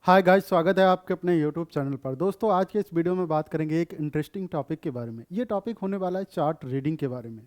Hi guys, स्वागत है आपके अपने यूट्यूब चैनल पर। दोस्तों, आज के इस वीडियो में बात करेंगे एक इंटरेस्टिंग टॉपिक के बारे में। ये टॉपिक होने वाला है चार्ट रीडिंग के बारे में।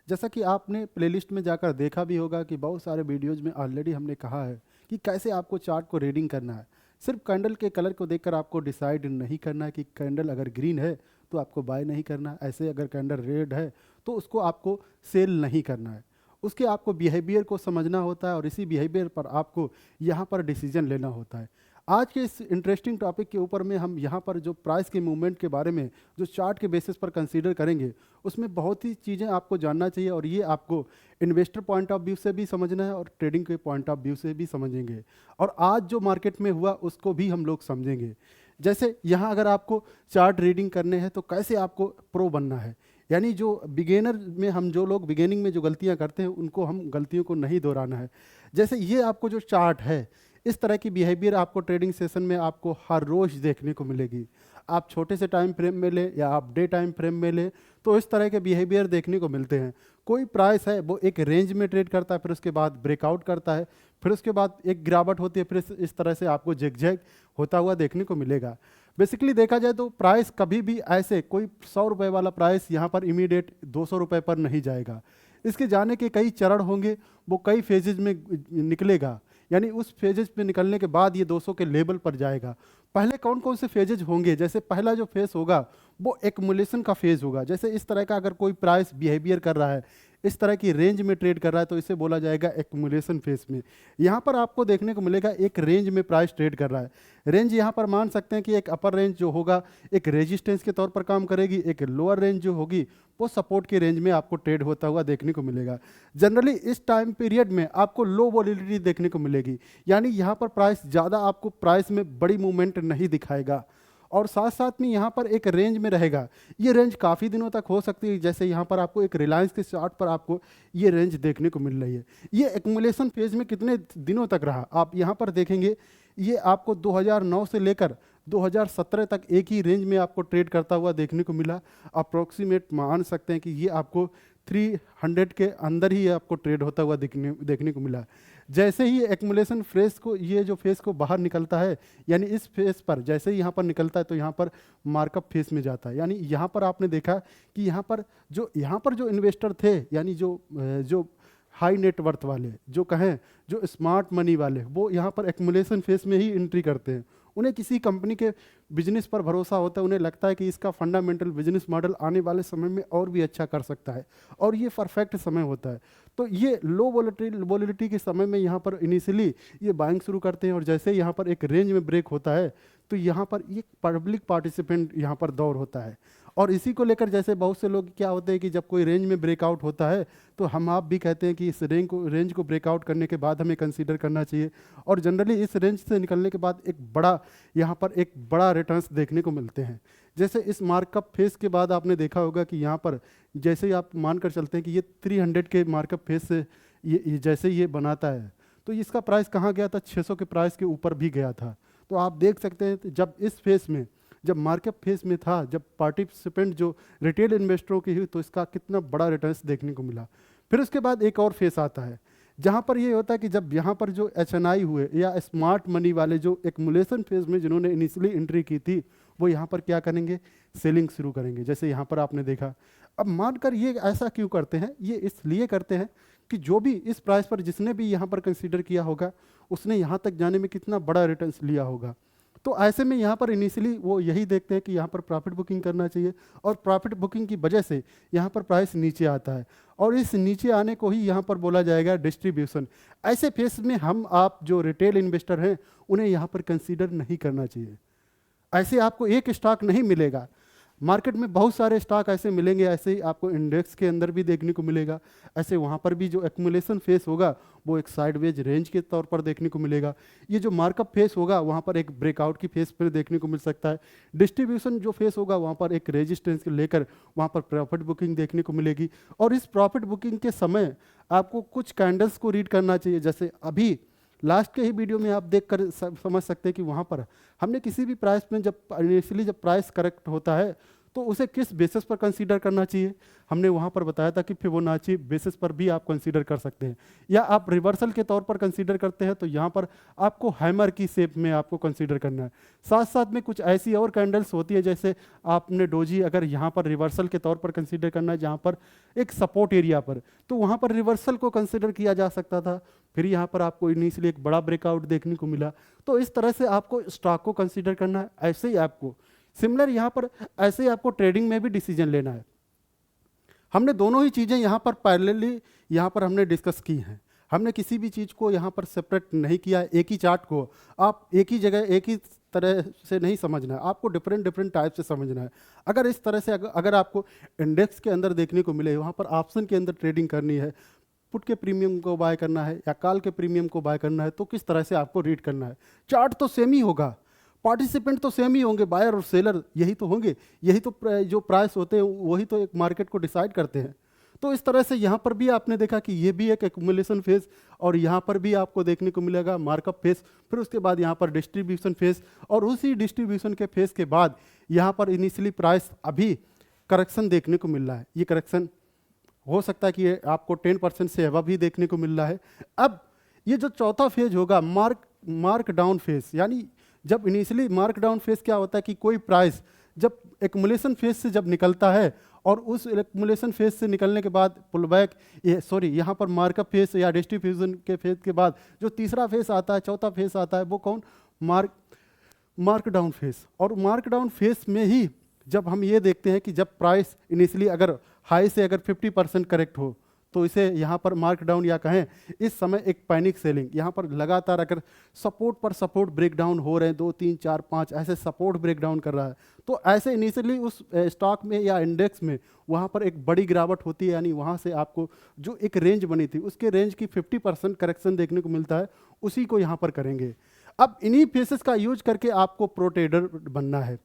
जैसा कि आपने प्लेलिस्ट में जाकर देखा भी होगा कि बहुत सारे वीडियोज़ में ऑलरेडी हमने कहा है कि कैसे आपको चार्ट को रीडिंग करना है। सिर्फ कैंडल के कलर को देखकर आपको डिसाइड नहीं करना है कि कैंडल अगर ग्रीन है तो आपको बाय नहीं करना है, ऐसे अगर कैंडल रेड है तो उसको आपको सेल नहीं करना है। उसके आपको बिहेवियर को समझना होता है और इसी बिहेवियर पर आपको यहाँ पर डिसीजन लेना होता है। आज के इस इंटरेस्टिंग टॉपिक के ऊपर में हम यहाँ पर जो प्राइस के मूवमेंट के बारे में जो चार्ट के बेसिस पर कंसीडर करेंगे, उसमें बहुत ही चीज़ें आपको जानना चाहिए और ये आपको इन्वेस्टर पॉइंट ऑफ व्यू से भी समझना है और ट्रेडिंग के पॉइंट ऑफ व्यू से भी समझेंगे। और आज जो मार्केट में हुआ उसको भी हम लोग समझेंगे। जैसे यहाँ अगर आपको चार्ट रीडिंग करने हैं तो कैसे आपको प्रो बनना है, यानी जो बिगेनर में हम जो लोग बिगेनिंग में जो गलतियाँ करते हैं उनको हम गलतियों को नहीं दोहराना है। जैसे ये आपको जो चार्ट है, इस तरह की बिहेवियर आपको ट्रेडिंग सेशन में आपको हर रोज़ देखने को मिलेगी। आप छोटे से टाइम फ्रेम में लें या आप डे टाइम फ्रेम में लें तो इस तरह के बिहेवियर देखने को मिलते हैं। कोई प्राइस है वो एक रेंज में ट्रेड करता है, फिर उसके बाद ब्रेकआउट करता है, फिर उसके बाद एक गिरावट होती है, फिर इस तरह से आपको जिगजैग होता हुआ देखने को मिलेगा। बेसिकली देखा जाए तो प्राइस कभी भी ऐसे कोई 100 रुपये वाला प्राइस यहाँ पर इमीडिएट 200 रुपये पर नहीं जाएगा। इसके जाने के कई चरण होंगे, वो कई फेजेज में निकलेगा, यानी उस फेजेज पे निकलने के बाद ये 200 के लेवल पर जाएगा। पहले कौन कौन से फेजेज होंगे, जैसे पहला जो फेज होगा वो एक्मुलेशन का फेज होगा। जैसे इस तरह का अगर कोई प्राइस बिहेवियर कर रहा है, इस तरह की रेंज में ट्रेड कर रहा है तो इसे बोला जाएगा एक्मुलेशन फेज में। यहाँ पर आपको देखने को मिलेगा एक रेंज में प्राइस ट्रेड कर रहा है। रेंज यहाँ पर मान सकते हैं कि एक अपर रेंज जो होगा एक रेजिस्टेंस के तौर पर काम करेगी, एक लोअर रेंज जो होगी वो सपोर्ट के रेंज में आपको ट्रेड होता हुआ देखने को मिलेगा। जनरली इस टाइम पीरियड में आपको लो वॉलिडिटी देखने को मिलेगी, यानी यहाँ पर प्राइस ज़्यादा आपको प्राइस में बड़ी मूवमेंट नहीं दिखाएगा और साथ साथ में यहाँ पर एक रेंज में रहेगा। ये रेंज काफ़ी दिनों तक हो सकती है, जैसे यहाँ पर आपको एक रिलायंस के चार्ट पर आपको ये रेंज देखने को मिल रही है। ये एक्मुलेशन फेज में कितने दिनों तक रहा आप यहाँ पर देखेंगे, ये आपको 2009 से लेकर 2017 तक एक ही रेंज में आपको ट्रेड करता हुआ देखने को मिला। अप्रोक्सीमेट मान सकते हैं कि ये आपको 300 के अंदर ही आपको ट्रेड होता हुआ देखने को मिला। जैसे ही एक्मुलेशन फेज को ये जो फेज को बाहर निकलता है, यानी इस फेज पर जैसे ही यहाँ पर निकलता है तो यहाँ पर मार्कअप फेज में जाता है। यानी यहाँ पर आपने देखा कि यहाँ पर जो इन्वेस्टर थे, यानी जो हाई नेटवर्थ वाले, जो कहें जो स्मार्ट मनी वाले, वो यहाँ पर एक्मुलेशन फेज में ही एंट्री करते हैं। उन्हें किसी कंपनी के बिजनेस पर भरोसा होता है, उन्हें लगता है कि इसका फंडामेंटल बिजनेस मॉडल आने वाले समय में और भी अच्छा कर सकता है और ये परफेक्ट समय होता है। तो ये लो वोलेटिलिटी के समय में यहाँ पर इनिशियली ये बाइंग शुरू करते हैं और जैसे यहाँ पर एक रेंज में ब्रेक होता है तो यहाँ पर ये पब्लिक पार्टिसिपेंट यहाँ पर दौड़ होता है। और इसी को लेकर जैसे बहुत से लोग क्या होते हैं कि जब कोई रेंज में ब्रेकआउट होता है तो हम आप भी कहते हैं कि इस रेंज को ब्रेकआउट करने के बाद हमें कंसीडर करना चाहिए। और जनरली इस रेंज से निकलने के बाद यहाँ पर एक बड़ा रिटर्न्स देखने को मिलते हैं। जैसे इस मार्कअप फेज के बाद आपने देखा होगा कि यहाँ पर जैसे ही आप मानकर चलते हैं कि ये 300 के मार्कअप फेज से जैसे ये बनाता है तो इसका प्राइस कहाँ गया था, 600 के प्राइस के ऊपर भी गया था। तो आप देख सकते हैं जब इस फेज में, जब मार्केट फेज में था, जब पार्टिसिपेंट जो रिटेल इन्वेस्टरों की हुई तो इसका कितना बड़ा रिटर्न्स देखने को मिला। फिर उसके बाद एक और फेज आता है जहाँ पर ये होता है कि जब यहाँ पर जो HNI हुए या स्मार्ट मनी वाले जो एक्मुलेशन फेज में जिन्होंने इनिशियली एंट्री की थी वो यहाँ पर क्या करेंगे, सेलिंग शुरू करेंगे। जैसे यहाँ पर आपने देखा। अब मानकर ये ऐसा क्यों करते हैं, ये इसलिए करते हैं कि जो भी इस प्राइस पर जिसने भी यहाँ पर कंसीडर किया होगा उसने यहाँ तक जाने में कितना बड़ा रिटर्न्स लिया होगा। तो ऐसे में यहाँ पर इनिशियली वो यही देखते हैं कि यहाँ पर प्रॉफिट बुकिंग करना चाहिए और प्रॉफिट बुकिंग की वजह से यहाँ पर प्राइस नीचे आता है और इस नीचे आने को ही यहाँ पर बोला जाएगा डिस्ट्रीब्यूशन। ऐसे फेस में हम आप जो रिटेल इन्वेस्टर हैं उन्हें यहाँ पर कंसीडर नहीं करना चाहिए। ऐसे आपको एक स्टॉक नहीं मिलेगा, मार्केट में बहुत सारे स्टॉक ऐसे मिलेंगे, ऐसे ही आपको इंडेक्स के अंदर भी देखने को मिलेगा। ऐसे वहाँ पर भी जो एक्मुलेशन फेस होगा वो एक साइडवेज रेंज के तौर पर देखने को मिलेगा। ये जो मार्कअप फेस होगा वहाँ पर एक ब्रेकआउट की फेस पर देखने को मिल सकता है। डिस्ट्रीब्यूशन जो फेस होगा वहाँ पर एक रेजिस्टेंस को लेकर वहाँ पर प्रॉफिट बुकिंग देखने को मिलेगी। और इस प्रॉफिट बुकिंग के समय आपको कुछ कैंडल्स को रीड करना चाहिए। जैसे अभी लास्ट के ही वीडियो में आप देखकर समझ सकते हैं कि वहाँ पर हमने किसी भी प्राइस में जब इनिशियली जब प्राइस करेक्ट होता है तो उसे किस बेसिस पर कंसीडर करना चाहिए, हमने वहाँ पर बताया था कि फिबोनाची बेसिस पर भी आप कंसीडर कर सकते हैं, या आप रिवर्सल के तौर पर कंसीडर करते हैं तो यहाँ पर आपको हैमर की शेप में आपको कंसीडर करना है। साथ साथ में कुछ ऐसी और कैंडल्स होती है, जैसे आपने डोजी अगर यहाँ पर रिवर्सल के तौर पर कंसीडर करना है जहाँ पर एक सपोर्ट एरिया पर, तो वहाँ पर रिवर्सल को कंसीडर किया जा सकता था, फिर यहाँ पर आपको इनिशियली एक बड़ा ब्रेकआउट देखने को मिला। तो इस तरह से आपको स्टॉक को कंसीडर करना है। ऐसे ही आपको सिमिलर यहाँ पर ऐसे ही आपको ट्रेडिंग में भी डिसीजन लेना है। हमने दोनों ही चीज़ें यहाँ पर पैरेलली यहाँ पर हमने डिस्कस की हैं। हमने किसी भी चीज़ को यहाँ पर सेपरेट नहीं किया। एक ही चार्ट को आप एक ही जगह एक ही तरह से नहीं समझना है, आपको डिफरेंट डिफरेंट टाइप से समझना है। अगर इस तरह से अगर आपको इंडेक्स के अंदर देखने को मिले, वहाँ पर ऑप्शन के अंदर ट्रेडिंग करनी है, पुट के प्रीमियम को बाय करना है या कॉल के प्रीमियम को बाय करना है, तो किस तरह से आपको रीड करना है। चार्ट तो सेम ही होगा, पार्टिसिपेंट तो सेम ही होंगे, बायर और सेलर यही तो होंगे, यही तो जो प्राइस होते हैं वही तो एक मार्केट को डिसाइड करते हैं। तो इस तरह से यहाँ पर भी आपने देखा कि ये भी एक एक्युमुलेशन फेज, और यहाँ पर भी आपको देखने को मिलेगा मार्कअप फेज, फिर उसके बाद यहाँ पर डिस्ट्रीब्यूशन फेज, और उसी डिस्ट्रीब्यूशन के फेज के बाद यहाँ पर इनिशियली प्राइस अभी करेक्शन देखने को मिल रहा है। ये करेक्शन हो सकता है कि ये आपको 10% से अबव भी देखने को मिल रहा है। अब ये जो चौथा फेज होगा मार्क डाउन फेज, यानी जब इनिशियली मार्क डाउन फेज क्या होता है कि कोई प्राइस जब एक्युमुलेशन फेज से जब निकलता है और उस एक्युमुलेशन फेज से निकलने के बाद पुल बैक यहाँ पर मार्कअप फेज या डिस्ट्रीब्यूशन के फेज के बाद जो तीसरा फेज आता है, चौथा फेज आता है, वो कौन, मार्क डाउन फेज। और मार्क डाउन फेज में ही जब हम ये देखते हैं कि जब प्राइस इनिशियली अगर हाई से अगर 50% करेक्ट हो तो इसे यहाँ पर मार्क डाउन या कहें इस समय एक पैनिक सेलिंग, यहाँ पर लगातार अगर सपोर्ट पर सपोर्ट ब्रेक डाउन हो रहे हैं, 2 3 4 5 ऐसे सपोर्ट ब्रेक डाउन कर रहा है, तो ऐसे इनिशियली उस स्टॉक में या इंडेक्स में वहाँ पर एक बड़ी गिरावट होती है, यानी वहाँ से आपको जो एक रेंज बनी थी उसके रेंज की 50% करेक्शन देखने को मिलता है, उसी को यहाँ पर करेंगे। अब इन्हीं फेसेस का यूज करके आपको प्रो ट्रेडर बनना है।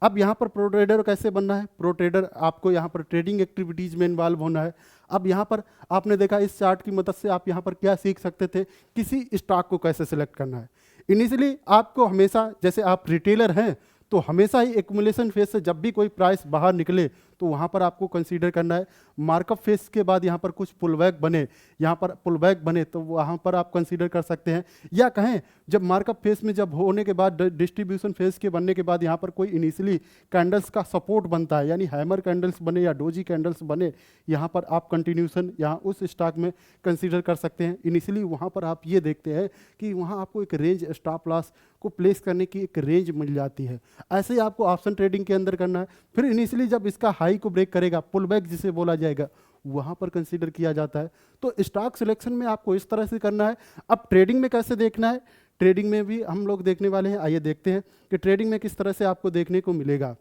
अब यहाँ पर प्रो ट्रेडर कैसे बनना है, प्रो ट्रेडर आपको यहाँ पर ट्रेडिंग एक्टिविटीज़ में इन्वॉल्व होना है। अब यहाँ पर आपने देखा इस चार्ट की मदद से आप यहाँ पर क्या सीख सकते थे, किसी स्टॉक को कैसे सिलेक्ट करना है। इनिशियली आपको हमेशा, जैसे आप रिटेलर हैं तो हमेशा ही एक्युमुलेशन फेज से जब भी कोई प्राइस बाहर निकले तो वहाँ पर आपको कंसीडर करना है। मार्कअप फेज के बाद यहाँ पर कुछ पुलबैक बने, यहाँ पर पुलबैक बने तो वहाँ पर आप कंसीडर कर सकते हैं, या कहें जब मार्कअप फेज में जब होने के बाद डिस्ट्रीब्यूशन फेज के बनने के बाद यहाँ पर कोई इनिशियली कैंडल्स का सपोर्ट बनता है, यानी हैमर कैंडल्स बने या डोजी कैंडल्स बने, यहाँ पर आप कंटिन्यूशन यहाँ उस स्टॉक में कंसीडर कर सकते हैं। इनिशियली वहाँ पर आप ये देखते हैं कि वहाँ आपको एक रेंज स्टॉप लॉस को प्लेस करने की एक रेंज मिल जाती है। ऐसे ही आपको ऑप्शन ट्रेडिंग के अंदर करना है। फिर इनिशियली जब इसका हाई को ब्रेक करेगा, पुल बैक जिसे बोला जाएगा, वहाँ पर कंसीडर किया जाता है। तो स्टॉक सिलेक्शन में आपको इस तरह से करना है। अब ट्रेडिंग में कैसे देखना है, ट्रेडिंग में भी हम लोग देखने वाले हैं। आइए देखते हैं कि ट्रेडिंग में किस तरह से आपको देखने को मिलेगा।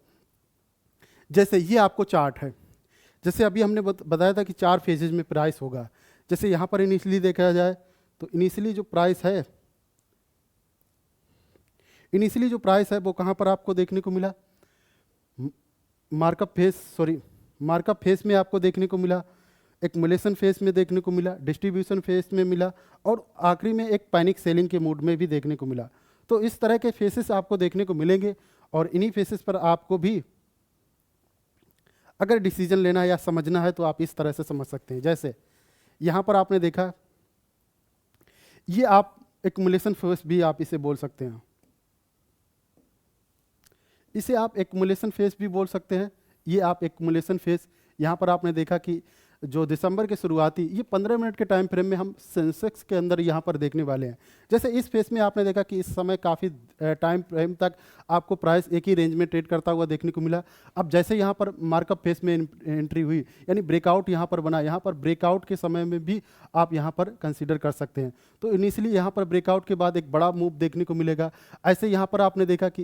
जैसे ये आपको चार्ट है, जैसे अभी हमने बताया था कि 4 फेजेज में प्राइस होगा। जैसे यहाँ पर इनिशियली देखा जाए तो इनिशियली जो प्राइस है वो कहाँ पर आपको देखने को मिला, मार्कअप फेज में आपको देखने को मिला, एक्युमुलेशन फेज में देखने को मिला, डिस्ट्रीब्यूशन फेज में मिला, और आखिरी में एक पैनिक सेलिंग के मूड में भी देखने को मिला। तो इस तरह के फेसेस आपको देखने को मिलेंगे, और इन्हीं फेसेस पर आपको भी अगर डिसीजन लेना है या समझना है तो आप इस तरह से समझ सकते हैं। जैसे यहाँ पर आपने देखा, ये आप एक्युमुलेशन फेज भी आप इसे बोल सकते हैं, इसे आप एक्युमुलेशन फेज भी बोल सकते हैं। ये आप एक्युमुलेशन फेज, यहाँ पर आपने देखा कि जो दिसंबर के शुरुआती ये 15 मिनट के टाइम फ्रेम में हम सेंसेक्स के अंदर यहाँ पर देखने वाले हैं। जैसे इस फेज में आपने देखा कि इस समय काफ़ी टाइम फ्रेम तक आपको प्राइस एक ही रेंज में ट्रेड करता हुआ देखने को मिला। अब जैसे यहाँ पर मार्कअप फेज में एंट्री हुई, यानी ब्रेकआउट यहाँ पर बना, यहाँ पर ब्रेकआउट के समय में भी आप यहाँ पर कंसिडर कर सकते हैं। तो इनिशियली यहाँ पर ब्रेकआउट के बाद एक बड़ा मूव देखने को मिलेगा। ऐसे यहाँ पर आपने देखा कि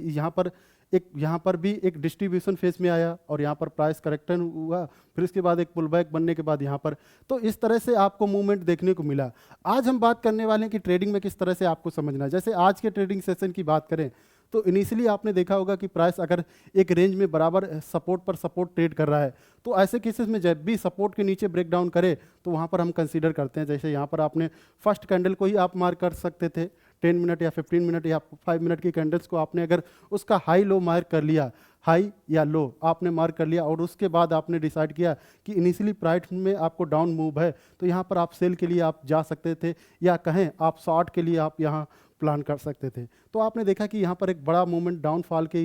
यहाँ पर भी एक डिस्ट्रीब्यूशन फेज में आया और यहाँ पर प्राइस करेक्शन हुआ, फिर उसके बाद एक पुलबैक बनने के बाद यहाँ पर, तो इस तरह से आपको मूवमेंट देखने को मिला। आज हम बात करने वाले हैं कि ट्रेडिंग में किस तरह से आपको समझना है। जैसे आज के ट्रेडिंग सेशन की बात करें तो इनिशियली आपने देखा होगा कि प्राइस अगर एक रेंज में बराबर सपोर्ट पर सपोर्ट ट्रेड कर रहा है, तो ऐसे केसेस में जब भी सपोर्ट के नीचे ब्रेक डाउन करे तो वहाँ पर हम कंसीडर करते हैं। जैसे यहाँ पर आपने फर्स्ट कैंडल को ही आप मार्क कर सकते थे, 10 मिनट या 15 मिनट या 5 मिनट की कैंडल्स को आपने अगर उसका हाई लो मार्क कर लिया, हाई या लो आपने मार्क कर लिया और उसके बाद आपने डिसाइड किया कि इनिशियली प्राइस में आपको डाउन मूव है, तो यहाँ पर आप सेल के लिए आप जा सकते थे, या कहें आप शॉर्ट के लिए आप यहाँ प्लान कर सकते थे। तो आपने देखा कि यहाँ पर एक बड़ा मूवमेंट डाउनफॉल के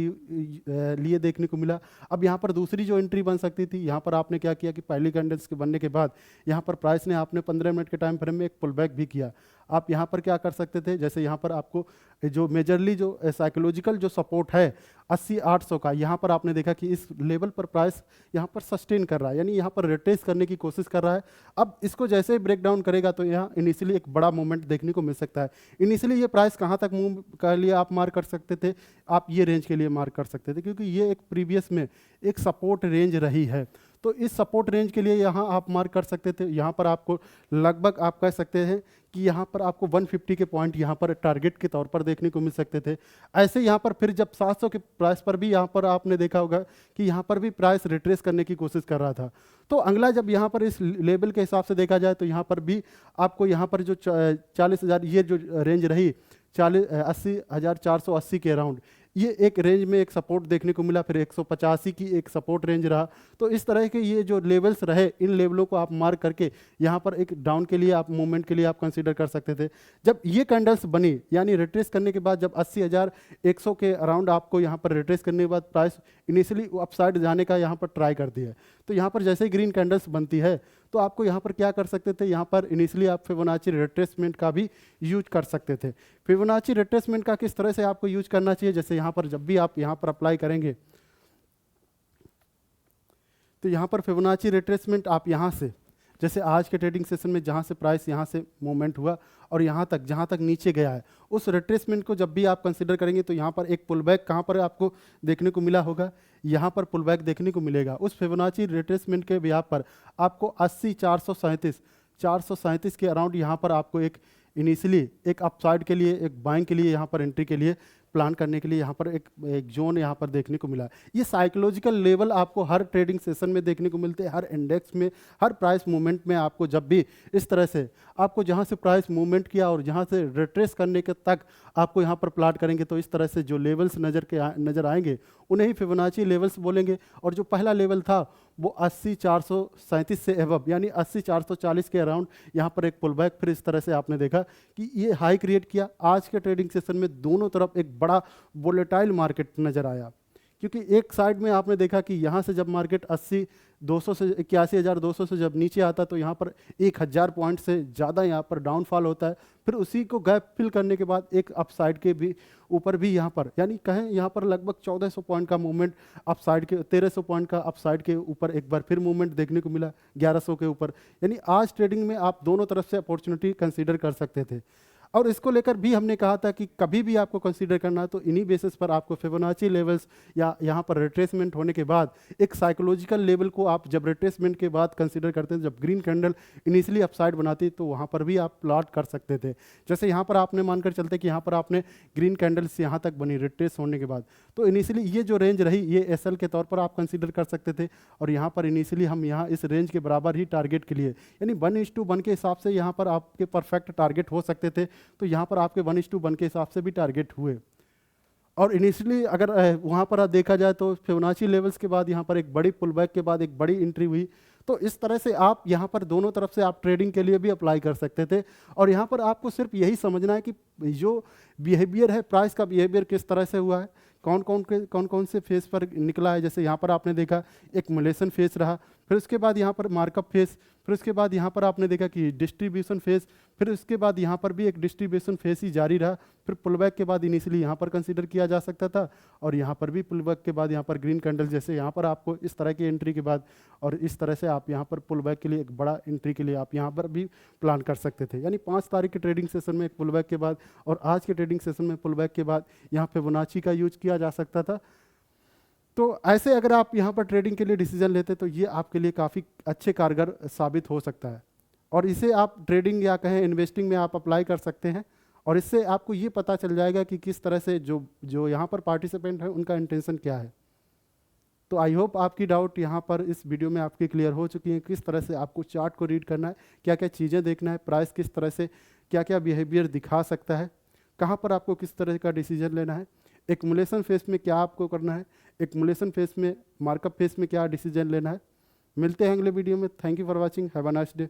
लिए देखने को मिला। अब यहाँ पर दूसरी जो एंट्री बन सकती थी, यहाँ पर आपने क्या किया कि पहली कैंडल्स के बनने के बाद यहाँ पर प्राइस ने आपने 15 मिनट के टाइम फ्रेम में एक पुल बैक भी किया। आप यहाँ पर क्या कर सकते थे, जैसे यहाँ पर आपको जो मेजरली जो साइकोलॉजिकल जो सपोर्ट है 80-800 का, यहाँ पर आपने देखा कि इस लेवल पर प्राइस यहाँ पर सस्टेन कर रहा है, यानी यहाँ पर रिट्रेस करने की कोशिश कर रहा है। अब इसको जैसे ही ब्रेक डाउन करेगा तो यहाँ इनिशियली एक बड़ा मूवमेंट देखने को मिल सकता है। इनिशियली ये प्राइस कहाँ तक मूव कर लिए आप मार्क कर सकते थे, आप ये रेंज के लिए मार्क कर सकते थे, क्योंकि ये एक प्रीवियस में एक सपोर्ट रेंज रही है। तो इस सपोर्ट रेंज के लिए यहाँ आप मार्क कर सकते थे। यहाँ पर आपको लगभग आप कह सकते हैं कि यहाँ पर आपको 150 के पॉइंट यहाँ पर टारगेट के तौर पर देखने को मिल सकते थे। ऐसे यहाँ पर फिर जब 700 के प्राइस पर भी यहाँ पर आपने देखा होगा कि यहाँ पर भी प्राइस रिट्रेस करने की कोशिश कर रहा था। तो अगला जब यहाँ पर इस लेवल के हिसाब से देखा जाए तो यहाँ पर भी आपको यहाँ पर जो 40,000 ये जो रेंज रही 80,480 के अराउंड, ये एक रेंज में एक सपोर्ट देखने को मिला। फिर 185 की एक सपोर्ट रेंज रहा। तो इस तरह के ये जो लेवल्स रहे, इन लेवलों को आप मार्क करके यहाँ पर एक डाउन के लिए आप मूवमेंट के लिए आप कंसीडर कर सकते थे। जब ये कैंडल्स बनी, यानी रिट्रेस करने के बाद जब 80,100 के अराउंड आपको यहाँ पर रिट्रेस करने के बाद प्राइस इनिशियली अपसाइड जाने का यहाँ पर ट्राई करती है, तो यहाँ पर जैसे ही ग्रीन कैंडल्स बनती है तो आपको यहाँ पर क्या कर सकते थे, यहाँ पर इनिशियली आप फिबोनाची रिट्रेसमेंट का भी यूज कर सकते थे। फिबोनाची रिट्रेसमेंट का किस तरह से आपको यूज करना चाहिए, जैसे यहाँ पर जब भी आप यहाँ पर अप्लाई करेंगे तो यहाँ पर फिबोनाची रिट्रेसमेंट आप यहाँ से, जैसे आज के ट्रेडिंग सेशन में जहाँ से प्राइस यहाँ से मूवमेंट हुआ और यहाँ तक जहाँ तक नीचे गया है, उस रिट्रेसमेंट को जब भी आप कंसीडर करेंगे तो यहाँ पर एक पुल बैक कहाँ पर आपको देखने को मिला होगा, यहाँ पर पुल बैक देखने को मिलेगा। उस फिबोनाची रिट्रेसमेंट के ब्याह पर आपको 437 के अराउंड यहाँ पर आपको एक इनिशियली एक अपसाइड के लिए, एक बाइंग के लिए, यहाँ पर एंट्री के लिए प्लान करने के लिए यहाँ पर एक जोन यहाँ पर देखने को मिला। ये साइकोलॉजिकल लेवल आपको हर ट्रेडिंग सेशन में देखने को मिलते हैं, हर इंडेक्स में, हर प्राइस मूवमेंट में। आपको जब भी इस तरह से आपको जहाँ से प्राइस मूवमेंट किया और जहाँ से रिट्रेस करने के तक आपको यहाँ पर प्लाट करेंगे तो इस तरह से जो लेवल्स नज़र आएंगे उन्हें ही फिबोनाची लेवल्स बोलेंगे। और जो पहला लेवल था वो 80,437 से एबव, यानी 80,440 के अराउंड यहाँ पर एक पुल बैक। फिर इस तरह से आपने देखा कि ये हाई क्रिएट किया। आज के ट्रेडिंग सेशन में दोनों तरफ एक बड़ा वोलेटाइल मार्केट नज़र आया, क्योंकि एक साइड में आपने देखा कि यहाँ से जब मार्केट 80,200 से 81,200 से जब नीचे आता तो यहाँ पर 1,000 पॉइंट से ज़्यादा यहाँ पर डाउनफॉल होता है। फिर उसी को गैप फिल करने के बाद एक अपसाइड के भी ऊपर भी यहाँ पर, यानी कहें यहाँ पर लगभग 1,400 पॉइंट का मूवमेंट अपसाइड के, 1,300 पॉइंट का अपसाइड के ऊपर एक बार फिर मूवमेंट देखने को मिला 1,100 के ऊपर। यानी आज ट्रेडिंग में आप दोनों तरफ से अपॉर्चुनिटी कंसीडर कर सकते थे। और इसको लेकर भी हमने कहा था कि कभी भी आपको कंसीडर करना है तो इन्हीं बेसिस पर आपको फिबोनाची लेवल्स या यहाँ पर रिट्रेसमेंट होने के बाद एक साइकोलॉजिकल लेवल को आप जब रिट्रेसमेंट के बाद कंसीडर करते हैं, जब ग्रीन कैंडल इनिशियली अपसाइड बनाती तो वहाँ पर भी आप प्लॉट कर सकते थे। जैसे यहाँ पर आपने मानकर चलते कि यहाँ पर आपने ग्रीन कैंडल्स यहाँ तक बनी रिट्रेस होने के बाद, तो इनिशियली ये जो रेंज रही ये एसएल के तौर पर आप कंसीडर कर सकते थे। और यहाँ पर इनिशियली हम यहाँ इस रेंज के बराबर ही टारगेट के लिए, यानी 1:1 के हिसाब से यहाँ पर आपके परफेक्ट टारगेट हो सकते थे। तो यहाँ पर आपके 1:1 के हिसाब से भी टारगेट हुए। और इनिशियली अगर वहाँ पर देखा जाए तो फिबोनाची लेवल्स के बाद यहाँ पर एक बड़ी पुल बैक के बाद एक बड़ी एंट्री हुई। तो इस तरह से आप यहाँ पर दोनों तरफ से आप ट्रेडिंग के लिए भी अप्लाई कर सकते थे। और यहाँ पर आपको सिर्फ यही समझना है कि जो बिहेवियर है, प्राइस का बिहेवियर किस तरह से हुआ है, कौन कौन से फेस पर निकला है। जैसे यहाँ पर आपने देखा एक मलेशन फेस रहा, फिर उसके बाद यहाँ पर मार्कअप फेस, फिर उसके बाद यहाँ पर आपने देखा कि डिस्ट्रीब्यूशन फेस, फिर उसके बाद यहाँ पर भी एक डिस्ट्रीब्यूशन फेस ही जारी रहा। फिर पुलबैक के बाद इनिशियली यहाँ पर कंसीडर किया जा सकता था और यहाँ पर भी पुलबैक के बाद यहाँ पर ग्रीन कैंडल, जैसे यहाँ पर आपको इस तरह की एंट्री के बाद और इस तरह से आप यहाँ पर पुलबैक के लिए एक बड़ा एंट्री के लिए आप यहाँ पर भी प्लान कर सकते थे। यानी 5 तारीख के ट्रेडिंग सेशन में एक पुलबैक के बाद और आज के ट्रेडिंग सेशन में पुलबैक के बाद यहाँ फिबोनाची का यूज किया जा सकता था। तो ऐसे अगर आप यहाँ पर ट्रेडिंग के लिए डिसीजन लेते तो ये आपके लिए काफ़ी अच्छे कारगर साबित हो सकता है और इसे आप ट्रेडिंग या कहें इन्वेस्टिंग में आप अप्लाई कर सकते हैं। और इससे आपको ये पता चल जाएगा कि किस तरह से जो यहाँ पर पार्टिसिपेंट है उनका इंटेंशन क्या है। तो आई होप आपकी डाउट यहाँ पर इस वीडियो में आपकी क्लियर हो चुकी है, किस तरह से आपको चार्ट को रीड करना है, क्या क्या चीज़ें देखना है, प्राइस किस तरह से क्या क्या बिहेवियर दिखा सकता है, कहाँ पर आपको किस तरह का डिसीजन लेना है। एक्मुलेशन फेस में क्या आपको करना है, एक्मुलेशन फेस में, मार्कअप फेस में क्या डिसीजन लेना है। मिलते हैं अगले वीडियो में। Thank you for watching, have a nice day.